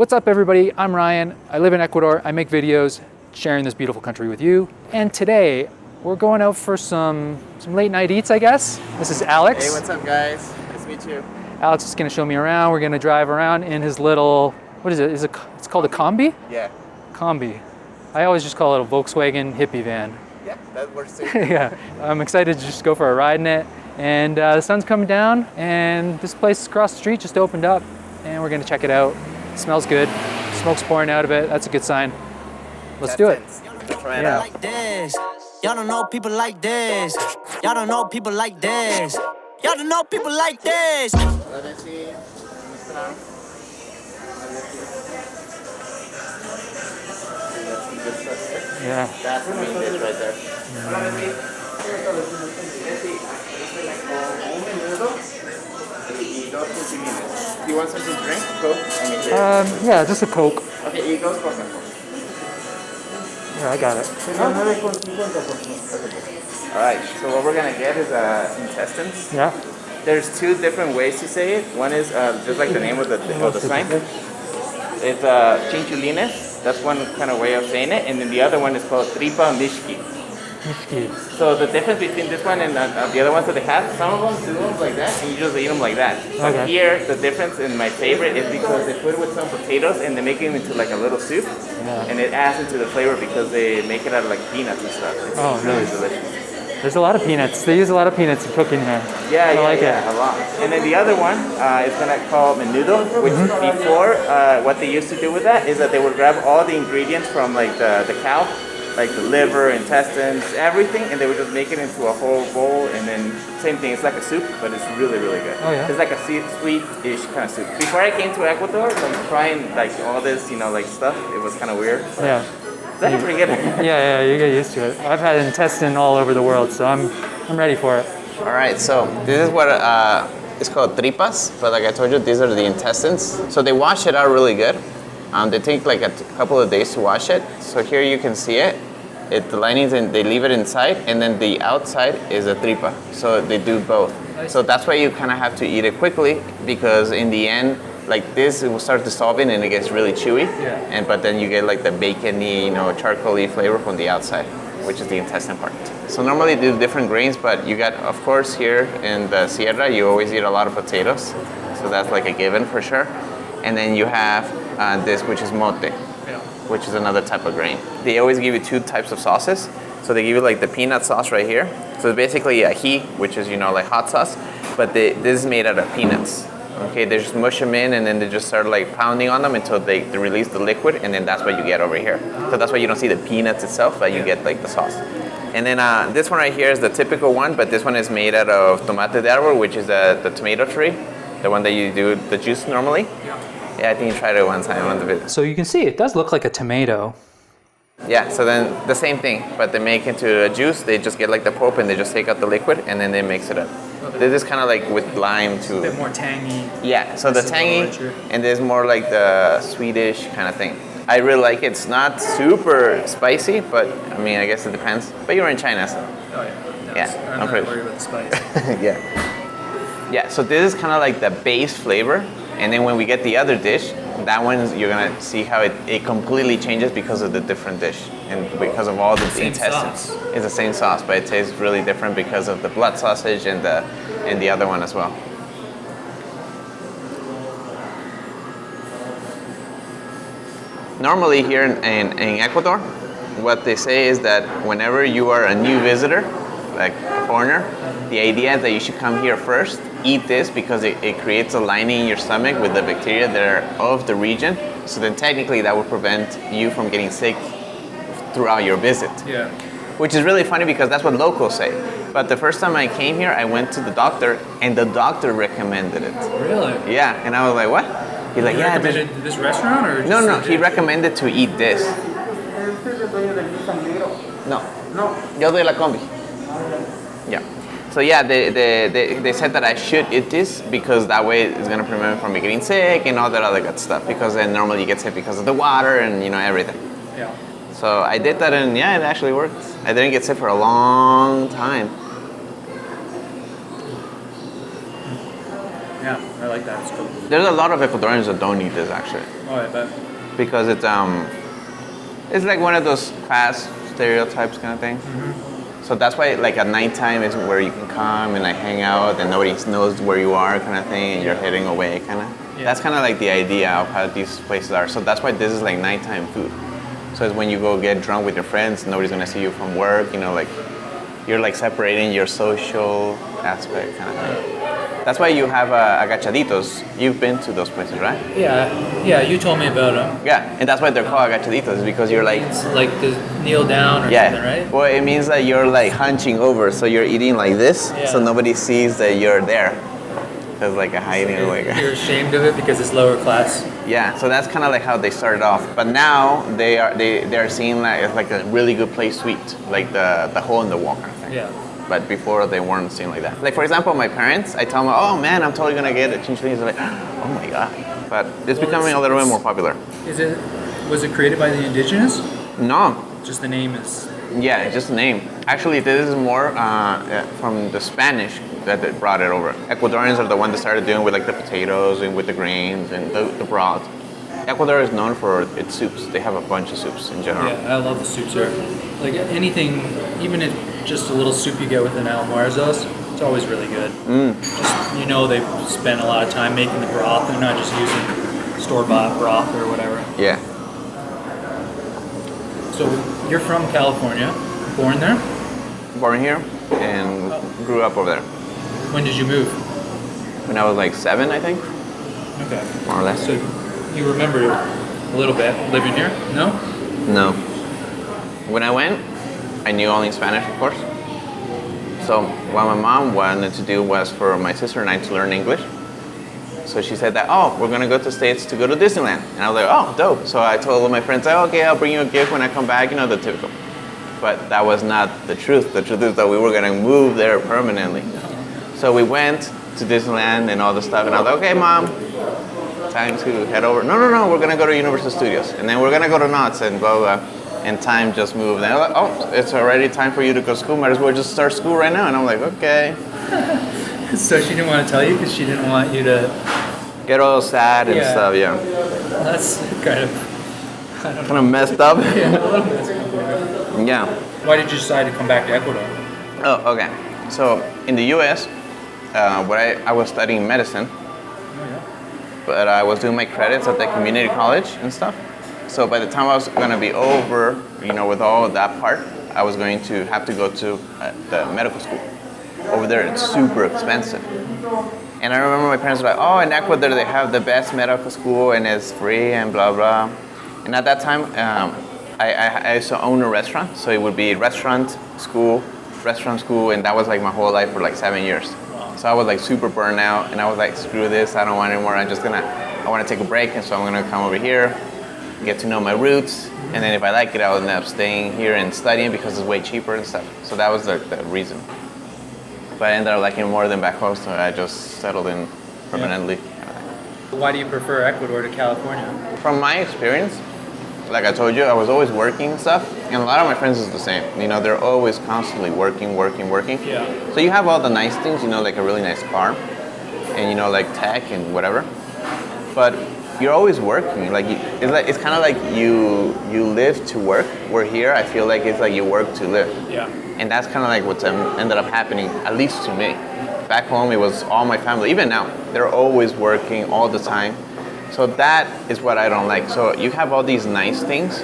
What's up everybody, I'm Ryan. I live in Ecuador. I make videos sharing this beautiful country with you. And today we're going out for some late night eats, I guess. This is Alex. Hey, what's up guys? Nice to meet you. Alex is gonna show me around. We're gonna drive around in his little, what is it? It's called a Kombi? Yeah. Kombi. I always just call it a Volkswagen hippie van. Yeah, that works too. Yeah, I'm excited to just go for a ride in it. And the sun's coming down and this place across the street just opened up and we're gonna check it out. It smells good, smoke's pouring out of it. That's a good sign. Let's do it. Try it out. Y'all don't know people like this. Y'all don't know people like this. Y'all don't know people like this. Let me see. Yeah. That's the main dish right there. Do you want something to drink? Coke? Yeah, just a Coke. Okay, y dos cosas. Yeah, I got it. Alright, so what we're gonna get is intestines. Yeah. There's two different ways to say it. One is just like the name of the sign. It's Chinchulines. That's one kind of way of saying it. And then the other one is called Tripa Mishky. Mishky. So the difference between this one and the other ones that they have, some of them do them like that, and you just eat them like that. But Okay. here, the difference in my favorite is because they put it with some potatoes and they make it into like a little soup, and it adds into the flavor because they make it out of like peanuts and stuff. It's really delicious. There's a lot of peanuts. They use a lot of peanuts in cooking here. Yeah, I like it. a lot. And then the other one is gonna call Menudo, which before what they used to do with that is that they would grab all the ingredients from like the cow, like the liver, intestines, everything, and they would just make it into a whole bowl, and then same thing. It's like a soup, but it's really, really good. Oh yeah. It's like a sweet-ish kind of soup. Before I came to Ecuador, like trying like all this, like stuff, it was kind of weird. Yeah. It's actually pretty good. Yeah, you get used to it. I've had intestine all over the world, so I'm ready for it. All right, so this is what it's called tripas, but like I told you, these are the intestines. So they wash it out really good. They take like a couple of days to wash it. So here you can see it. The linings, and they leave it inside, and then the outside is a tripa. So they do both. So that's why you kind of have to eat it quickly, because in the end, like this, it will start dissolving and it gets really chewy. Yeah. But then you get like the bacony, charcoaly flavor from the outside, which is the intestine part. So normally they do different grains, but you got, of course, here in the Sierra, you always eat a lot of potatoes. So that's like a given for sure. And then you have this, which is mote, which is another type of grain. They always give you two types of sauces. So they give you like the peanut sauce right here. So it's basically ají, which is, like hot sauce, but this is made out of peanuts. Okay, they just mush them in and then they just start like pounding on them until they release the liquid, and then that's what you get over here. So that's why you don't see the peanuts itself, but you get like the sauce. And then this one right here is the typical one, but this one is made out of tomate de árbol, which is the tomato tree, the one that you do the juice normally. Yeah, I think you tried it one time on the video. So you can see it does look like a tomato. Yeah, so then the same thing, but they make it into a juice. They just get like the pulp and they just take out the liquid and then they mix it up. This is kind of like with lime too. A bit more tangy. Yeah, so the tangy, and there's more like the Swedish kind of thing. I really like it. It's not super spicy, but I mean, I guess it depends. But you're in China, so. Oh yeah. No, Yeah, I'm not worried about the spice. Yeah. Yeah, so this is kind of like the base flavor. And then when we get the other dish, that one, you're gonna see how it completely changes because of the different dish and because of all the intestines. Sauce. It's the same sauce, but it tastes really different because of the blood sausage and the other one as well. Normally here in Ecuador, what they say is that whenever you are a new visitor, like a foreigner, the idea is that you should come here first, eat this because it creates a lining in your stomach with the bacteria that are of the region. So then technically that would prevent you from getting sick throughout your visit. Yeah. Which is really funny because that's what locals say. But the first time I came here, I went to the doctor and the doctor recommended it. Really? Yeah, and I was like, what? He's like, He yeah. recommended this restaurant or? No, he recommended to eat this. No. Yo doy la Kombi. Yeah. So yeah, they said that I should eat this because that way it's gonna prevent me from getting sick and all that other good stuff. Because then normally you get sick because of the water and everything. Yeah. So I did that and yeah, it actually worked. I didn't get sick for a long time. Yeah, I like like that. It's cool. There's a lot of Ecuadorians that don't eat this actually. Oh, I bet. Because it's like one of those class stereotypes kind of thing. So that's why like at nighttime is where you can come and like hang out and nobody knows where you are kind of thing and you're heading away kind of. Yeah. That's kind of like the idea of how these places are. So that's why this is like nighttime food. So it's when you go get drunk with your friends, nobody's gonna see you from work, you know, like you're like separating your social aspect kind of thing. That's why you have agachaditos. You've been to those places, right? Yeah, you told me about them. Yeah, and that's why they're called agachaditos, because you're like... It's like to kneel down or something, right? Well, it means that you're like hunching over, so you're eating like this, so nobody sees that you're there. There's like a hiding away. You're ashamed of it because it's lower class. Yeah, so that's kind of like how they started off. But now they're seeing like it's like a really good place to eat, like the hole in the wall kind of thing. Yeah. But before they weren't seeing like that. Like for example, my parents, I tell them, oh man, I'm totally gonna get a Chinchulines. They're like, oh my god. But it's becoming a little bit more popular. Was it created by the indigenous? No. Just the name is... Yeah, it's just the name. Actually, this is more from the Spanish that they brought it over. Ecuadorians are the ones that started doing with like the potatoes and with the grains and the broth. Ecuador is known for its soups. They have a bunch of soups in general. Yeah, I love the soups there. Like anything, even if just a little soup you get with an almuerzos, it's always really good. Just, you know, they spend a lot of time making the broth. They're not just using store-bought broth or whatever. Yeah. So you're from California, born there? Born here and grew up over there. When did you move? When I was like 7, I think. Okay. More or less. So you remember a little bit living here? No? No. When I went, I knew only Spanish, of course. So what my mom wanted to do was for my sister and I to learn English. So she said that, oh, we're gonna go to the States to go to Disneyland. And I was like, oh, dope. So I told all my friends, oh, okay, I'll bring you a gift when I come back, you know, the typical. But that was not the truth. The truth is that we were gonna move there permanently. So we went to Disneyland and all the stuff, and I was like, okay, Mom, time to head over. No, we're gonna go to Universal Studios. And then we're gonna go to Knott's and blah, blah. And time just moved. And I was like, oh, it's already time for you to go to school. Might as well just start school right now. And I'm like, okay. So she didn't want to tell you because she didn't want you to... Get all sad and stuff, yeah. That's kind of... I don't know. Kind of messed up. Yeah, a little messed up. Yeah. Why did you decide to come back to Ecuador? Oh, okay. So in the U.S., I was studying medicine, but I was doing my credits at the community college and stuff. So by the time I was going to be over, you know, with all of that part, I was going to have to go to the medical school. Over there, it's super expensive. And I remember my parents were like, oh, in Ecuador, they have the best medical school and it's free and blah, blah. And at that time, I used to own a restaurant. So it would be restaurant, school, and that was like my whole life for like 7 years. So I was like super burnt out and I was like, screw this, I don't want anymore. I want to take a break, and so I'm gonna come over here, get to know my roots, and then if I like it, I'll end up staying here and studying because it's way cheaper and stuff. So that was the reason. But I ended up liking it more than back home, so I just settled in permanently. Why do you prefer Ecuador to California? From my experience, like I told you, I was always working and stuff, and a lot of my friends is the same. You know, they're always constantly working. Yeah. So you have all the nice things, you know, like a really nice car, and you know, like tech and whatever. But you're always working. Like it's kind of like you live to work. Where here, I feel like it's like you work to live. Yeah. And that's kind of like what's ended up happening, at least to me. Back home, it was all my family. Even now, they're always working all the time. So that is what I don't like. So you have all these nice things,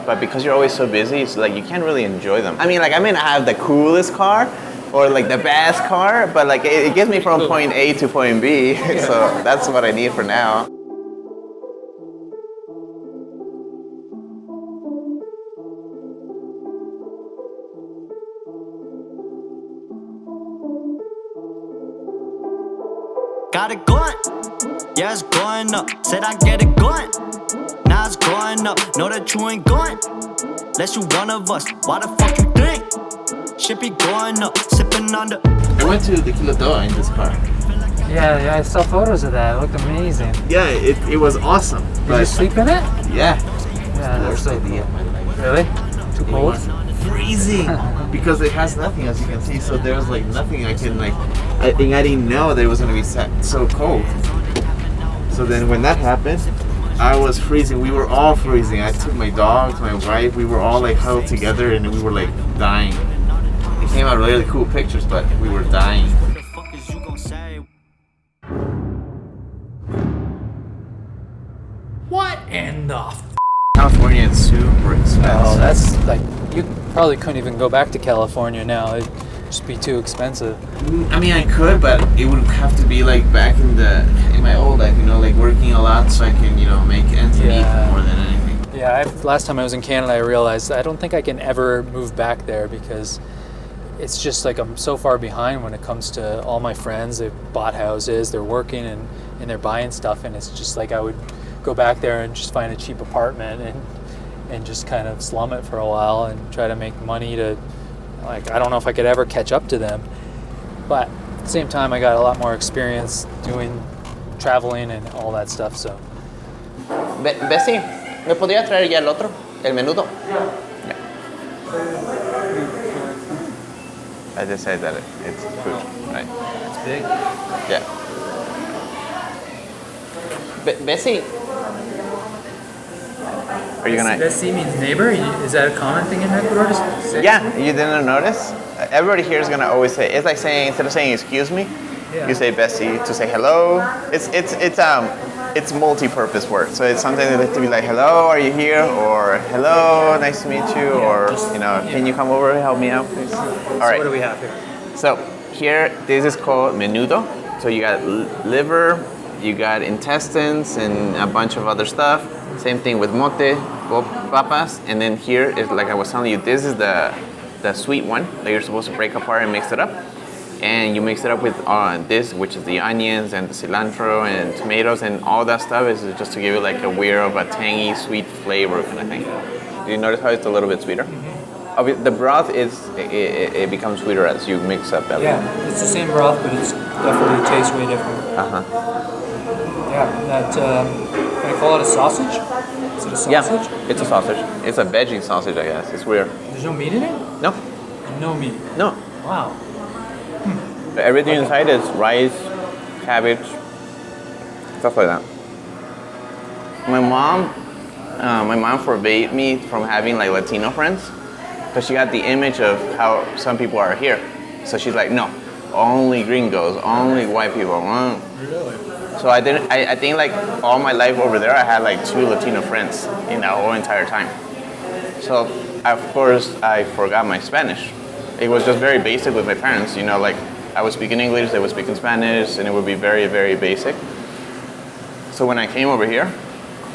but because you're always so busy, it's like you can't really enjoy them. I mean, like I may not have the coolest car or like the best car, but like it gets me from point A to point B. Yeah. So that's what I need for now. Got it going, yeah, it's going up. Said I get it going, now it's going up. Know that you ain't going, unless you one of us. Why the fuck you think? Shit be going up, sipping on the... I went to the Quito in this car. Yeah, I saw photos of that. It looked amazing. Yeah, it was awesome. Did you sleep in it? Yeah. Yeah, that's so cool. Really? Too cold? Freezing because it has nothing, as you can see. So there was like nothing I can like. I didn't know that it was gonna be so cold. So then when that happened, I was freezing. We were all freezing. I took my dogs, my wife. We were all like huddled together, and we were like dying. It came out really cool pictures, but we were dying. What the fuck is you gon' say? What in the California is super expensive. Oh, that's like, you probably couldn't even go back to California now. It'd just be too expensive. I mean, I could, but it would have to be like back in my old life, you know, like working a lot so I can, you know, make ends meet more than anything. Yeah, last time I was in Canada, I realized I don't think I can ever move back there because it's just like I'm so far behind when it comes to all my friends. They've bought houses, they're working and they're buying stuff, and it's just like I would go back there and just find a cheap apartment and just kind of slum it for a while and try to make money to, like, I don't know if I could ever catch up to them. But at the same time, I got a lot more experience doing traveling and all that stuff, so. Bessie, ¿me podría traer ya el otro? El menudo? Yeah. I just said that it's food, right? It's big. Yeah. Bessie, are you gonna? Bessie means neighbor? Is that a common thing in Ecuador to say? Yeah, you didn't notice? Everybody here is gonna always say, it's like saying, instead of saying excuse me, you say Bessie to say hello. It's multi-purpose word. So it's something that to be like, hello, are you here? Or hello, nice to meet you. Or, you know, can you come over and help me out, please? All right. So what do we have here? So here, this is called Menudo. So you got liver, you got intestines, and a bunch of other stuff. Same thing with mote, papas. And then here is, like I was telling you, this is the sweet one that you're supposed to break apart and mix it up. And you mix it up with this, which is the onions and the cilantro and tomatoes, and all that stuff is just to give it like a weird of a tangy, sweet flavor kind of thing. Do you notice how it's a little bit sweeter? The broth it becomes sweeter as you mix up everything. Yeah, it's the same broth, but it's definitely tastes way different. Yeah, that, can I call it a sausage? Is it a sausage? Yeah, it's a sausage. It's a veggie sausage, I guess. It's weird. There's no meat in it? No. No meat. No. Wow. Everything inside is rice, cabbage, stuff like that. My mom forbade me from having like Latino friends because she got the image of how some people are here. So she's like, no, only gringos, only white people. Really? So I think like all my life over there, I had like 2 Latino friends in the whole entire time. So of course I forgot my Spanish. It was just very basic with my parents, you know, like I was speaking English, they were speaking Spanish, and it would be very, very basic. So when I came over here,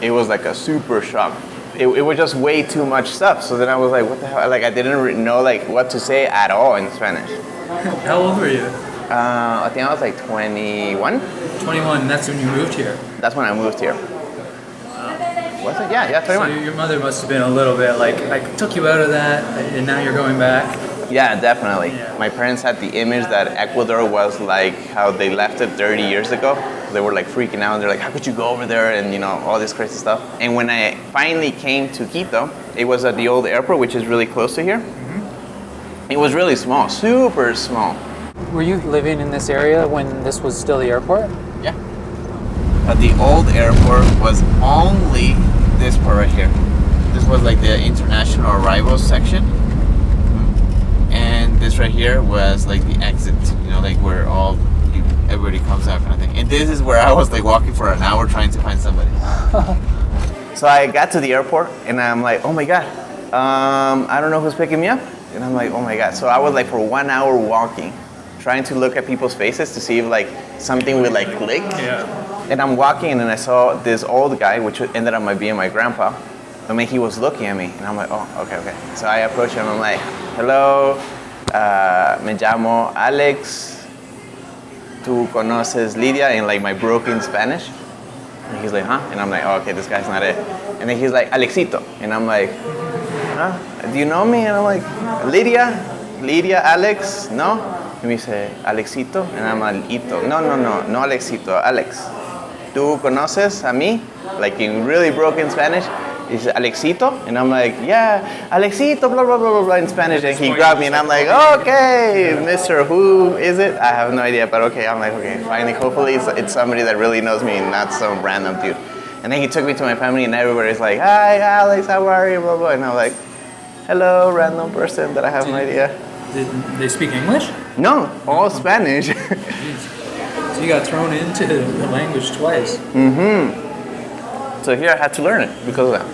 it was like a super shock. It was just way too much stuff. So then I was like, what the hell? Like I didn't know like what to say at all in Spanish. How old were you? I think I was like 21. 21, that's when you moved here. That's when I moved here. Was it? Yeah, 21. So your mother must have been a little bit like, I took you out of that, and now you're going back. Yeah, definitely. Yeah. My parents had the image that Ecuador was like how they left it 30 years ago. They were like freaking out. They're like, how could you go over there? And you know, all this crazy stuff. And when I finally came to Quito, it was at the old airport, which is really close to here. It was really small, super small. Were you living in this area when this was still the airport? Yeah. But the old airport was only this part right here. This was like the international arrivals section. And this right here was like the exit, you know, like where everybody comes out kind of thing. And this is where I was like walking for an hour trying to find somebody. So I got to the airport and I'm like, oh my God, I don't know who's picking me up. And I'm like, oh my God. So I was like for 1 hour walking, trying to look at people's faces to see if like something would like click. Yeah. And I'm walking and then I saw this old guy, which ended up being my grandpa. I mean, he was looking at me and I'm like, oh, okay. So I approach him, I'm like, hello, me llamo Alex, tú conoces Lidia, in like my broken Spanish. And he's like, huh? And I'm like, oh, okay, this guy's not it. And then he's like, Alexito. And I'm like, huh? Do you know me? And I'm like, Lidia, Alex, no? And he said, Alexito? And I'm like, Ito. No, Alexito, Alex. ¿Tú conoces a mí? Like in really broken Spanish. He said, Alexito? And I'm like, yeah, Alexito, blah, blah, blah, blah, blah, in Spanish. And he grabbed me and I'm like, okay, Mr. Who is it? I have no idea, but okay. I'm like, okay, finally, hopefully it's somebody that really knows me and not some random dude. And then he took me to my family and everybody's like, hi, Alex, how are you, blah, blah. And I'm like, hello, random person that I have no idea. Did they speak English? No, all Spanish. So you got thrown into the language twice. So here I had to learn it because of that.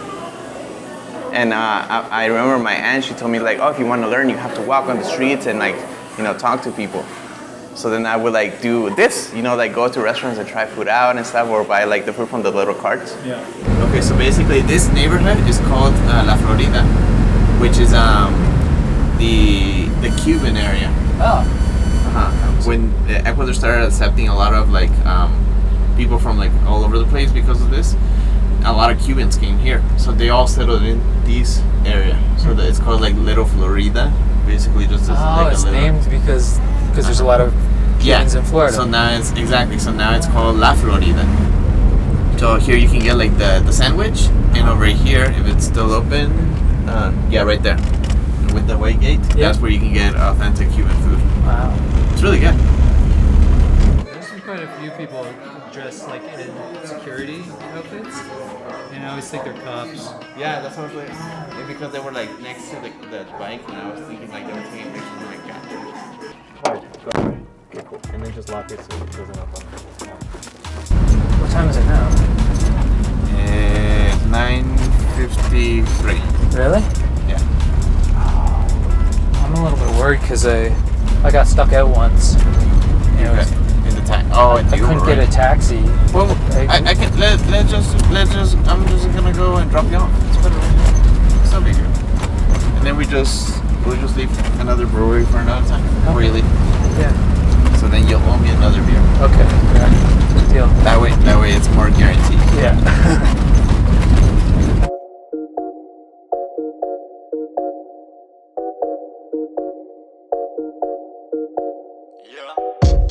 And I remember my aunt, she told me like, oh, if you want to learn, you have to walk on the streets and like, you know, talk to people. So then I would like do this, you know, like go to restaurants and try food out and stuff, or buy like the food from the little carts. Yeah. Okay, so basically this neighborhood is called La Florida, which is the Cuban area. Oh. When Ecuador started accepting a lot of like people from like all over the place because of this, a lot of Cubans came here, so they all settled in this area. So that it's called like Little Florida, basically just as like it's a little, named because there's a lot of Cubans in Florida. So now it's exactly. So now it's called La Florida. So here you can get like the sandwich, and over here, if it's still open, yeah, right there with the white gate, that's where you can get authentic Cuban food. Wow. It's really good. There's been quite a few people dressed like in security outfits, and I always think they're cops. Yeah, that's what I was like. Yeah, because they were like next to the bike, and I was thinking like they were taking pictures and like that. Okay, cool. And then just lock it so it doesn't open. What time is it now? It's 9:53. Really? Yeah. I'm a little bit worried because I got stuck out once. And it was, In the taxi. Oh, in the I couldn't Uber, get right? a taxi. Well, I can let's just I'm just gonna go and drop you off. It's better. It's no big deal. And then we'll just leave another brewery for another time before you leave. Yeah. So then you'll owe me another beer. Okay. Yeah. Good deal. That way it's more guaranteed. Yeah.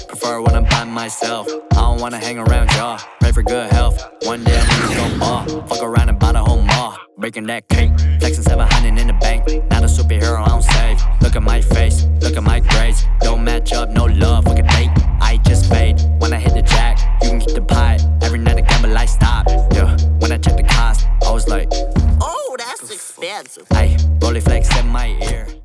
Prefer when I'm by myself. I don't wanna hang around y'all. Pray for good health. One day I'm gonna go ball. Fuck around and buy the whole mall. Breaking that cake. Flexing 700 in the bank. Not a superhero, I don't save. Look at my